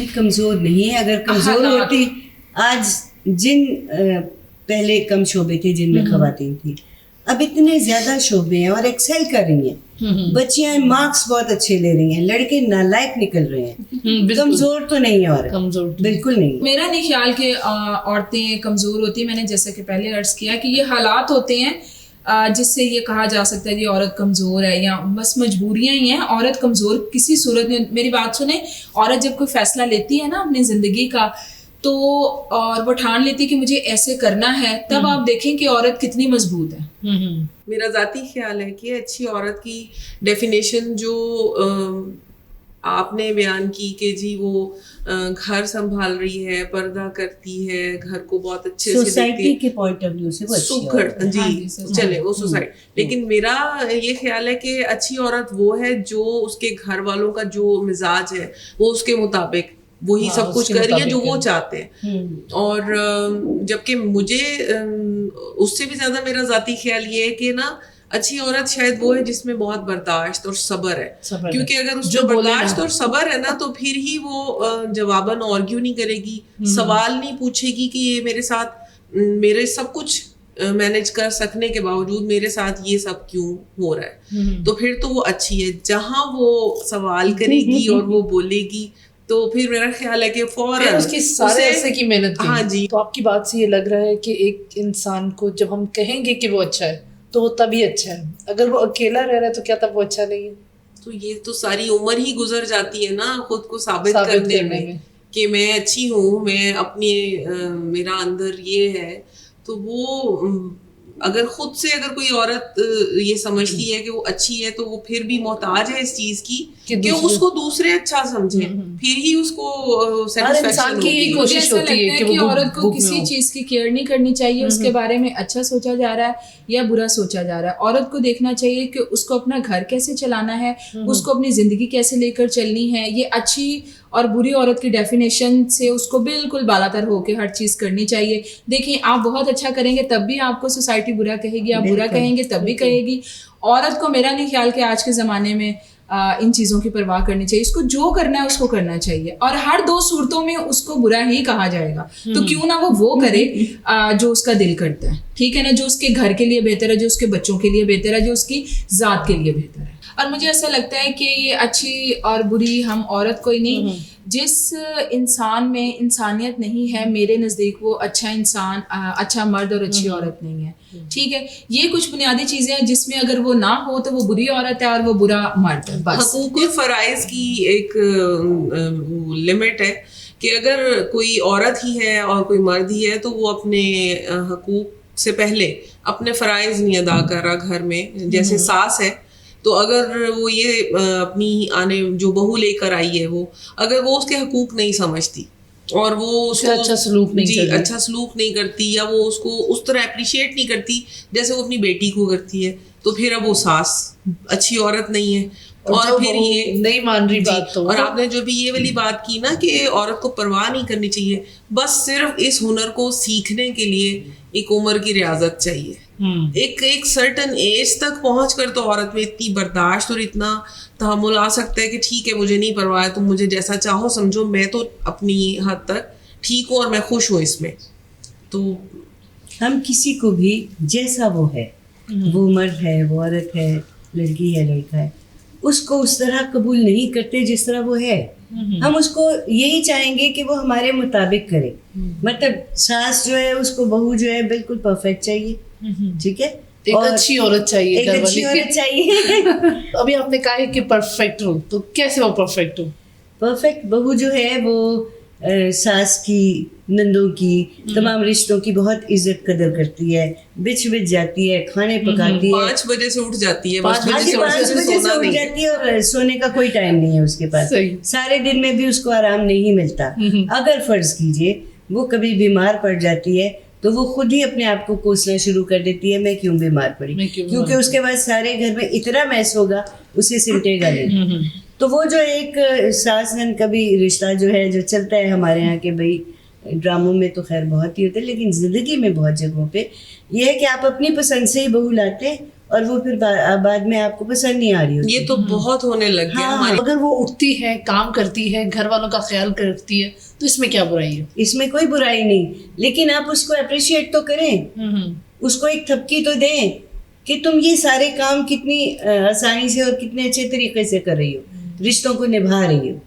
کمزور نہیں ہے. اگر کمزور ہوتی, آج جن پہلے کم شعبے تھے جن میں خواتین تھی, اب اتنے زیادہ شعبے ہیں اور ایکسل کر رہی ہیں. بچیاں مارکس بہت اچھے لے رہی ہیں, لڑکے نالائق نکل رہے ہیں. کمزور تو نہیں ہے عورت, کمزور بالکل نہیں. میرا نہیں خیال کہ عورتیں کمزور ہوتی ہیں. میں نے جیسا کہ پہلے عرض کیا کہ یہ حالات ہوتے ہیں جس سے یہ کہا جا سکتا ہے کہ عورت کمزور ہے, یا بس مجبوریاں ہی ہیں. عورت کمزور کسی صورت میں, میری بات سنیں, عورت جب کوئی فیصلہ لیتی ہے نا اپنی زندگی کا, تو اور وہ ٹھان لیتی ہے کہ مجھے ایسے کرنا ہے, تب آپ دیکھیں کہ عورت کتنی مضبوط ہے. میرا ذاتی خیال ہے کہ اچھی عورت کی ڈیفینیشن جو آپ نے بیان کی کہ جی وہ گھر سنبھال رہی ہے, پردہ کرتی ہے, گھر کو بہت اچھے سے سوسائٹی کے پوائنٹ آف ویو سے وہ سکھڑ, جی چلے وہ سوسائٹی. لیکن میرا یہ خیال ہے کہ اچھی عورت وہ ہے جو اس کے گھر والوں کا جو مزاج ہے وہ اس کے مطابق وہی سب کچھ کر رہی ہے جو وہ چاہتے ہیں. اور جبکہ مجھے اس سے بھی زیادہ میرا ذاتی خیال یہ ہے کہ نا اچھی عورت شاید وہ ہے جس میں بہت برداشت اور صبر ہے. کیونکہ اگر اس میں برداشت اور صبر ہے نا تو پھر ہی وہ جواباً آرگیو نہیں کرے گی, سوال نہیں پوچھے گی کہ یہ میرے ساتھ میرے سب کچھ مینج کر سکنے کے باوجود میرے ساتھ یہ سب کیوں ہو رہا ہے. تو پھر تو وہ اچھی ہے. جہاں وہ سوال کرے گی اور وہ بولے گی تو پھر میرا خیال ہے کہ فوراً اس کی سارے عرصے کی محنت کی. ہاں جی. تو آپ کی بات سے یہ لگ رہا ہے کہ ایک انسان کو جب ہم کہیں گے کہ وہ اچھا ہے تو وہ تبھی اچھا ہے, اگر وہ اکیلا رہ رہا ہے تو کیا تب وہ اچھا نہیں ہے؟ تو یہ تو ساری عمر ہی گزر جاتی ہے نا خود کو ثابت کرنے میں کہ میں اچھی ہوں, میں اپنی میرا اندر یہ ہے. تو وہ اگر خود سے اگر کوئی عورت یہ سمجھتی ہے کہ وہ اچھی ہے تو وہ پھر بھی محتاج ہے اس چیز کی کہ اس کو دوسرے اچھا سمجھیں, پھر ہی اس کو انسان کی یہی کوشش ہوتی ہے کہ عورت کو کسی چیز کی کیئر نہیں کرنی چاہیے, اس کے بارے میں اچھا سوچا جا رہا ہے یا برا سوچا جا رہا ہے. عورت کو دیکھنا چاہیے کہ اس کو اپنا گھر کیسے چلانا ہے, اس کو اپنی زندگی کیسے لے کر چلنی ہے. یہ اچھی اور بری عورت کی ڈیفینیشن سے اس کو بالکل بالا تر ہو کے ہر چیز کرنی چاہیے. دیکھیں آپ بہت اچھا کریں گے تب بھی آپ کو سوسائٹی برا کہے گی, آپ برا کہیں گے تب بھی کہے گی. عورت کو میرا نہیں خیال کہ آج کے زمانے میں ان چیزوں کی پرواہ کرنی چاہیے. اس کو جو کرنا ہے اس کو کرنا چاہیے, اور ہر دو صورتوں میں اس کو برا ہی کہا جائے گا تو کیوں نہ وہ کرے جو اس کا دل کرتا ہے, ٹھیک ہے نا, جو اس کے گھر کے لیے بہتر ہے, جو اس کے بچوں کے لیے بہتر ہے, جو اس کی ذات کے لیے بہتر ہے. اور مجھے ایسا لگتا ہے کہ یہ اچھی اور بری ہم عورت کوئی نہیں, جس انسان میں انسانیت نہیں ہے میرے نزدیک وہ اچھا انسان, اچھا مرد اور اچھی عورت نہیں ہے. ٹھیک ہے, یہ کچھ بنیادی چیزیں ہیں جس میں اگر وہ نہ ہو تو وہ بری عورت ہے اور وہ برا مرد ہے. بس حقوق و فرائض کی ایک لمٹ ہے کہ اگر کوئی عورت ہی ہے اور کوئی مرد ہی ہے تو وہ اپنے حقوق سے پہلے اپنے فرائض نہیں ادا کر رہا گھر میں. جیسے ساس ہے تو اگر وہ یہ اپنی آنے جو بہو لے کر آئی ہے وہ اگر وہ اس کے حقوق نہیں سمجھتی اور وہ اس کو اچھا سلوک نہیں کرتی یا وہ اس کو اس طرح اپریشیٹ نہیں کرتی جیسے وہ اپنی بیٹی کو کرتی ہے, تو پھر اب وہ ساس اچھی عورت نہیں ہے. اور پھر یہ نہیں مان رہی بات. تو اور آپ نے جو بھی یہ والی بات کی نا کہ عورت کو پرواہ نہیں کرنی چاہیے, بس صرف اس ہنر کو سیکھنے کے لیے ایک عمر کی ریاضت چاہیے. ایک سرٹن ایج تک پہنچ کر تو عورت میں اتنی برداشت اور اتنا تحمل آ سکتا ہے کہ ٹھیک ہے مجھے نہیں پرواہ ہے, تم مجھے جیسا چاہو سمجھو, میں تو اپنی حد تک ٹھیک ہوں اور میں خوش ہوں اس میں. تو ہم کسی کو بھی جیسا وہ ہے, وہ مرد ہے, وہ عورت ہے, لڑکی ہے, لڑکا ہے, اس کو اس طرح قبول نہیں کرتے جس طرح وہ ہے. ہم اس کو یہی چاہیں گے کہ وہ ہمارے مطابق کرے. مطلب ساس جو ہے اس کو بہو جو ہے بالکل پرفیکٹ چاہیے, ٹھیک ہے, ایک اچھی عورت چاہیے, ایک اچھی عورت چاہیے. ابھی آپ نے کہا ہے کہ پرفیکٹ ہو, تو کیسے وہ پرفیکٹ ہو؟ پرفیکٹ بہو جو ہے وہ ساس کی, نندوں کی, تمام رشتوں کی بہت عزت قدر کرتی ہے, بچ جاتی ہے, کھانے پکاتی ہے, 5 بجے سے اٹھ جاتی ہے, 5 بجے سے اٹھ جاتی ہے اور سونے کا کوئی ٹائم نہیں ہے اس کے پاس. سارے دن میں بھی اس کو آرام نہیں ملتا. اگر فرض کیجئے وہ کبھی بیمار پڑ جاتی ہے تو وہ خود ہی اپنے آپ کو کوسنا شروع کر دیتی ہے, میں کیوں بیمار پڑی, کیونکہ اس کے بعد سارے گھر میں اتنا میس ہوگا اسے سمٹے گا نہیں. تو وہ جو ایک ساس نند کا بھی رشتہ جو ہے جو چلتا ہے ہمارے یہاں کے, بھائی ڈراموں میں تو خیر بہت ہی ہوتے ہیں لیکن زندگی میں بہت جگہوں پہ یہ ہے کہ آپ اپنی پسند سے ہی بہو لاتے اور وہ پھر بعد میں آپ کو پسند نہیں آ رہی ہوتی. یہ تو بہت ہونے لگ گیا ہاں. ہمارے. اگر وہ اٹھتی ہے, کام کرتی ہے, گھر والوں کا خیال کرتی ہے, تو اس میں کیا برائی ہے؟ اس میں کوئی برائی نہیں, لیکن آپ اس کو اپریشیٹ تو کریں, اس کو ایک تھپکی تو دیں کہ تم یہ سارے کام کتنی آسانی سے اور کتنے اچھے طریقے سے کر رہی ہو, رشتوں کو نبھا رہی ہو.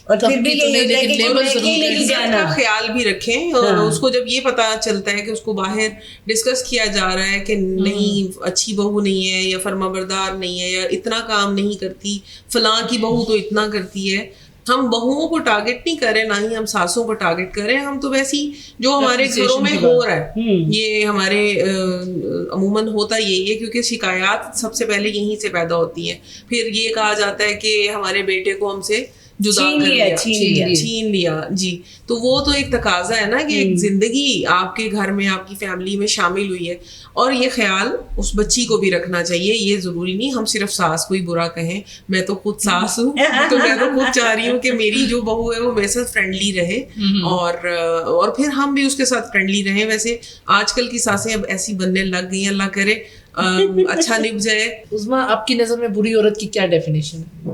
اور پھر بھی یہ ہوتا ہے کہ نہیں جانا, کا خیال بھی رکھیں. اور اس کو جب یہ پتا چلتا ہے کہ اس کو باہر ڈسکس کیا جا رہا ہے کہ نہیں اچھی بہو نہیں ہے, یا فرما بردار نہیں ہے, یا اتنا کام نہیں کرتی, فلاں کی بہو تو اتنا کرتی ہے. ہم بہوؤں کو ٹارگٹ نہیں کریں, نہ ہی ہم ساسوں کو ٹارگٹ کریں. ہم تو ویسی جو ہمارے گھروں میں ہو رہا ہے, یہ ہمارے عموماً ہوتا یہی ہے, کیونکہ شکایات سب سے پہلے یہیں سے پیدا ہوتی ہیں. پھر یہ کہا جاتا ہے کہ ہمارے بیٹے کو ہم سے جدا کر لیا, چھین لیا. جی, تو وہ تو ایک تقاضا ہے نا کہ ایک زندگی آپ کے گھر میں آپ کی فیملی میں شامل ہوئی ہے, اور یہ خیال اس بچی کو بھی رکھنا چاہیے. یہ ضروری نہیں ہم صرف ساس کو ہی برا کہیں. میں تو خود ساس ہوں, تو میں تو خود چاہ رہی ہوں کہ میری جو بہو ہے وہ میرے ساتھ فرینڈلی رہے, اور پھر ہم بھی اس کے ساتھ فرینڈلی رہیں. ویسے آج کل کی ساسیں اب ایسی بننے لگ گئی ہیں, اللہ کرے اچھا نبھ جائے. عظمیٰ, آپ کی نظر میں بری عورت کی کیا ڈیفینیشن ہے؟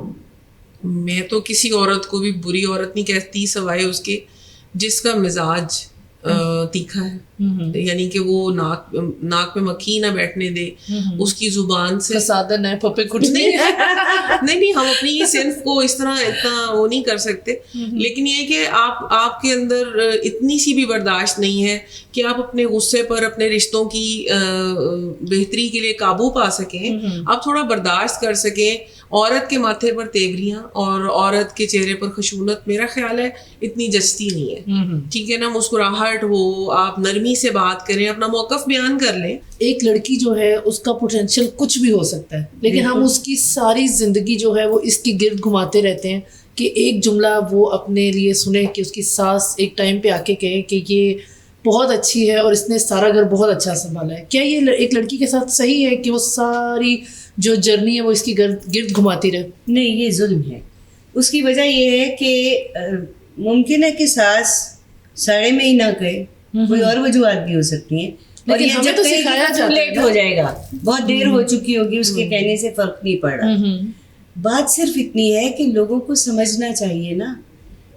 میں تو کسی عورت کو بھی بری عورت نہیں کہتی سوائے اس کے جس کا مزاج تیکھا ہے, یعنی کہ وہ ناک میں مکھی نہ بیٹھنے دے, اس کی زبان سے فسادن ہے, پپے کچھ نہیں, ہم اپنی یہ صنف کو اس طرح اتنا وہ نہیں کر سکتے. لیکن یہ کہ آپ کے اندر اتنی سی بھی برداشت نہیں ہے کہ آپ اپنے غصے پر اپنے رشتوں کی بہتری کے لیے قابو پا سکیں, آپ تھوڑا برداشت کر سکیں. عورت کے ماتھے پر تیوریاں اور عورت کے چہرے پر خشونت میرا خیال ہے اتنی جچتی نہیں ہے. ٹھیک ہے نا, مسکراہٹ ہو, آپ نرمی سے بات کریں, اپنا موقف بیان کر لیں. ایک لڑکی جو ہے اس کا پوٹینشیل کچھ بھی ہو سکتا ہے, لیکن ہم اس کی ساری زندگی جو ہے وہ اس کی گرد گھماتے رہتے ہیں کہ ایک جملہ وہ اپنے لیے سنیں کہ اس کی ساس ایک ٹائم پہ آ کے کہے کہ یہ بہت اچھی ہے اور اس نے سارا گھر بہت اچھا سنبھالا ہے. کیا یہ ایک لڑکی کے ساتھ صحیح ہے کہ وہ ساری جو جرنی ہے وہ اس کی گرد گھماتی رہے؟ نہیں, یہ ظلم ہے. اس کی وجہ یہ ہے کہ ممکن ہے کہ ساس ساڑھے میں ہی نہ کہے, کوئی اور وجوہات بھی ہو سکتی ہیں. لیکن ہمیں تو سکھایا جاتا ہے, لیٹ ہو جائے گا, بہت دیر ہو چکی ہوگی, اس کے کہنے سے فرق نہیں پڑ رہا. بات صرف اتنی ہے کہ لوگوں کو سمجھنا چاہیے نا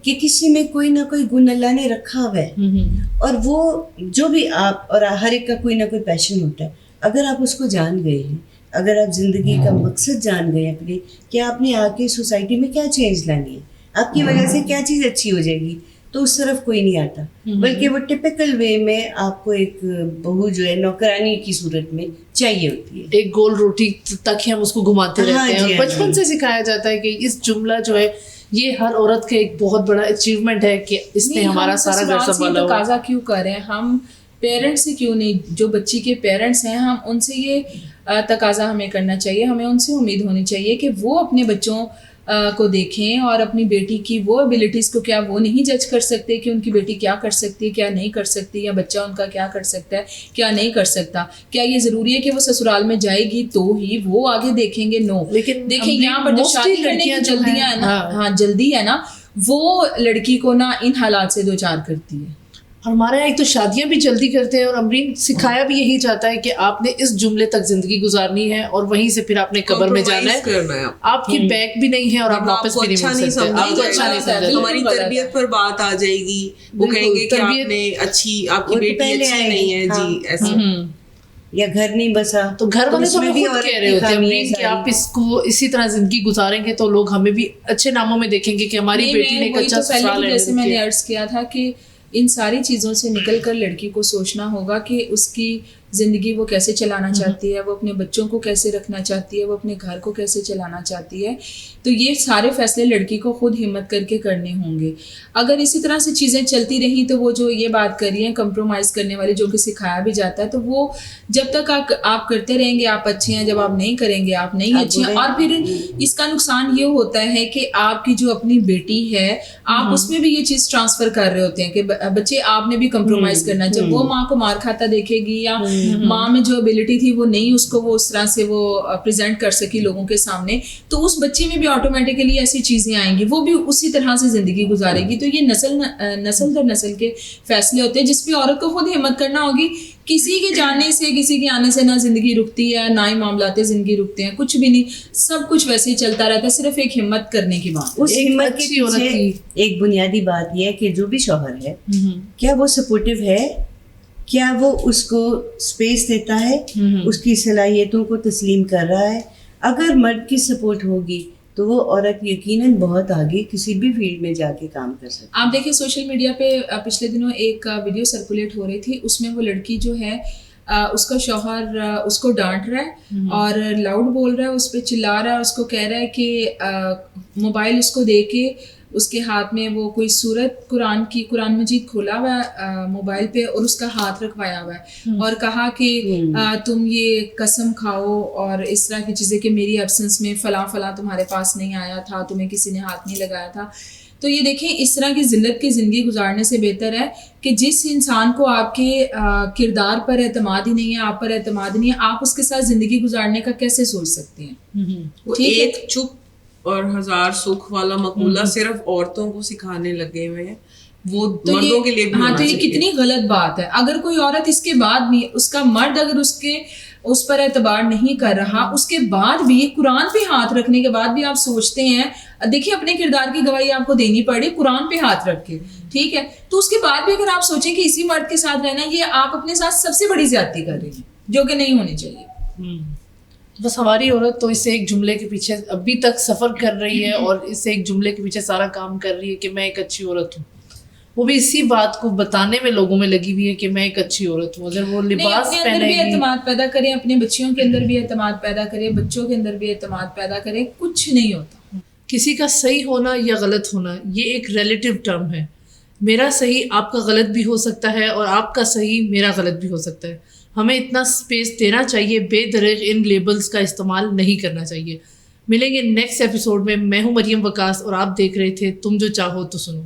کہ کسی میں کوئی نہ کوئی گن اللہ نے رکھا ہوا ہے, اور وہ جو بھی آپ, اور ہر ایک کا کوئی نہ کوئی پیشن ہوتا ہے. اگر آپ اس کو جان گئے ہیں, اگر آپ زندگی کا مقصد جان گئے اپنے کہ آپ نے آ کے سوسائٹی میں کیا چینج لانی ہے, آپ کی وجہ سے کیا چیز اچھی ہو جائے گی, تو اس طرف کوئی نہیں آتا. بلکہ وہ ٹپیکل وے میں آپ کو ایک بہو جو ہے نوکرانی کی صورت میں چاہیے ہوتی ہے. ایک گول روٹی تک ہی ہم اس کو گھماتے رہتے ہیں. بچپن سے سکھایا جاتا ہے کہ اس جملہ جو ہے یہ ہر عورت کا ایک بہت بڑا اچیومنٹ ہے کہ اس نے ہمارا سارا گھر سنبھالا ہوا. تقاضا کیوں کریں ہم پیرنٹس سے, کیوں نہیں, جو بچی کے پیرنٹس ہیں ہم ان سے یہ تقاضا ہمیں کرنا چاہیے, ہمیں ان سے امید ہونی چاہیے کہ وہ اپنے بچوں کو دیکھیں اور اپنی بیٹی کی وہ ایبلٹیز کو, کیا وہ نہیں جج کر سکتے کہ ان کی بیٹی کیا کر سکتی ہے, کیا نہیں کر سکتی, یا بچہ ان کا کیا کر سکتا ہے, کیا نہیں کر سکتا. کیا یہ ضروری ہے کہ وہ سسرال میں جائے گی تو ہی وہ آگے دیکھیں گے؟ نو. لیکن دیکھیں یہاں پر جو شادی کرنے کی جلدیاں ہے نا, ہاں جلدی ہے نا, وہ لڑکی کو نا ان حالات سے دو چار کرتی ہے. اور ہمارے یہاں ایک تو شادیاں بھی جلدی کرتے ہیں, اور امرین سکھایا بھی یہی جاتا ہے کہ آپ نے اس جملے تک زندگی گزارنی ہے اور وہیں سے پھر آپ نے قبر میں جانا ہے. آپ کی بیک بھی نہیں ہے اور آپ واپس بھی نہیں مل سکتے. آپ کو اچھا نہیں سمجھا, ہماری تربیت پر بات آ جائے گی, وہ کہیں گے کہ آپ نے اچھی, آپ کی بیٹی اچھی نہیں ہے جی, ایسا, یا گھر نہیں بسا. تو گھر والے تو بھی کہہ رہے ہوتے ہیں کہ آپ اس کو اسی طرح زندگی گزاریں گے تو لوگ ہمیں بھی اچھے ناموں میں دیکھیں گے کہ ہماری بیٹی نے ایک اچھا سسرال ہے. جیسے میں نے عرض کیا تھا کہ ان ساری چیزوں سے نکل کر لڑکی کو سوچنا ہوگا کہ اس کی زندگی وہ کیسے چلانا چاہتی ہے, وہ اپنے بچوں کو کیسے رکھنا چاہتی ہے, وہ اپنے گھر کو کیسے چلانا چاہتی ہے. تو یہ سارے فیصلے لڑکی کو خود ہمت کر کے کرنے ہوں گے. اگر اسی طرح سے چیزیں چلتی رہیں تو وہ جو یہ بات کر رہی ہیں کمپرومائز کرنے والی, جو کہ سکھایا بھی جاتا ہے, تو وہ جب تک آپ کرتے رہیں گے آپ اچھے ہیں, جب آپ نہیں کریں گے آپ نہیں اچھے ہیں. اور پھر اس کا نقصان یہ ہوتا ہے کہ آپ کی جو اپنی بیٹی ہے آپ اس میں بھی یہ چیز ٹرانسفر کر رہے ہوتے ہیں کہ بچے آپ نے بھی کمپرومائز کرنا. جب وہ ماں کو مار کھاتا دیکھے گی یا ماں میں جو ابیلٹی تھی وہ نہیں اس کو وہ اس طرح سے وہ پریزنٹ کر سکی لوگوں کے سامنے, تو اس بچے میں بھی آٹومیٹیکلی ایسی چیزیں آئیں گی, وہ بھی اسی طرح سے زندگی گزارے گی. تو یہ نسل در نسل کے فیصلے ہوتے ہیں جس پہ عورت کو خود ہمت کرنا ہوگی. کسی کے جانے سے کسی کے آنے سے نہ زندگی رکتی ہے, نہ ہی معاملات زندگی رکتے ہیں, کچھ بھی نہیں, سب کچھ ویسے ہی چلتا رہتا ہے, صرف ایک ہمت کرنے کی بات. اس ہمت کے پیچھے ایک بنیادی بات یہ ہے کہ جو بھی شوہر ہے کیا وہ سپورٹیو ہے, کیا وہ اس کو اسپیس دیتا ہے, اس کی صلاحیتوں کو تسلیم کر رہا ہے. اگر مرد کی سپورٹ ہوگی تو وہ عورت یقیناً بہت آگے کسی بھی فیلڈ میں جا کے کام کر سکتی. آپ دیکھیں سوشل میڈیا پہ پچھلے دنوں ایک ویڈیو سرکولیٹ ہو رہی تھی, اس میں وہ لڑکی جو ہے اس کا شوہر اس کو ڈانٹ رہا ہے اور لاؤڈ بول رہا ہے, اس پہ چلا رہا ہے, اس کو کہہ رہا ہے کہ موبائل اس کو دے کے اس کے ہاتھ میں وہ کوئی سورت قرآن مجید کھولا ہوا ہے موبائل پہ اور اس کا ہاتھ رکھوایا ہوا ہے اور کہا کہ تم یہ قسم کھاؤ اور اس طرح کی چیزیں کہ میری ایبسنس میں فلاں فلاں تمہارے پاس نہیں آیا تھا, تمہیں کسی نے ہاتھ نہیں لگایا تھا. تو یہ دیکھیں اس طرح کی ذلت کی زندگی گزارنے سے بہتر ہے کہ جس انسان کو آپ کے کردار پر اعتماد ہی نہیں ہے, آپ پر اعتماد نہیں ہے, آپ اس کے ساتھ زندگی گزارنے کا کیسے سوچ سکتے ہیں. ایک چپ اور ہزار سکھ والا مقولہ صرف عورتوں کو سکھانے لگے ہوئے ہیں, وہ مردوں کے لیے بھی ہاں, تو یہ کتنی غلط بات ہے. اگر کوئی عورت اس کے بعد بھی, اس کا مرد اگر اس پر اعتبار نہیں کر رہا, اس کے بعد بھی قرآن پہ ہاتھ رکھنے کے بعد بھی آپ سوچتے ہیں, دیکھیے اپنے کردار کی گواہی آپ کو دینی پڑے قرآن پہ ہاتھ رکھ کے, ٹھیک ہے, تو اس کے بعد بھی اگر آپ سوچیں کہ اسی مرد کے ساتھ رہنا, یہ آپ اپنے ساتھ سب سے بڑی زیادتی کر رہی ہیں, جو کہ نہیں ہونی چاہیے. بس ہماری عورت تو اس ایک جملے کے پیچھے ابھی تک سفر کر رہی ہے اور اس ایک جملے کے پیچھے سارا کام کر رہی ہے کہ میں ایک اچھی عورت ہوں. وہ بھی اسی بات کو بتانے میں لوگوں میں لگی ہوئی ہے کہ میں ایک اچھی عورت ہوں. اگر وہ لباس اپنے اندر بھی اعتماد پیدا کریں, اپنے بچیوں کے اندر بھی اعتماد پیدا کریں, بچوں کے اندر بھی اعتماد پیدا کریں, کچھ نہیں ہوتا. کسی کا صحیح ہونا یا غلط ہونا یہ ایک ریلیٹیو ٹرم ہے. میرا صحیح آپ کا غلط بھی ہو سکتا ہے اور آپ کا صحیح میرا غلط بھی ہو سکتا ہے. ہمیں اتنا اسپیس دینا چاہیے, بے دریغ ان لیبلز کا استعمال نہیں کرنا چاہیے. ملیں گے نیکسٹ ایپیسوڈ میں. میں ہوں مریم وکاس اور آپ دیکھ رہے تھے تم جو چاہو تو سنو.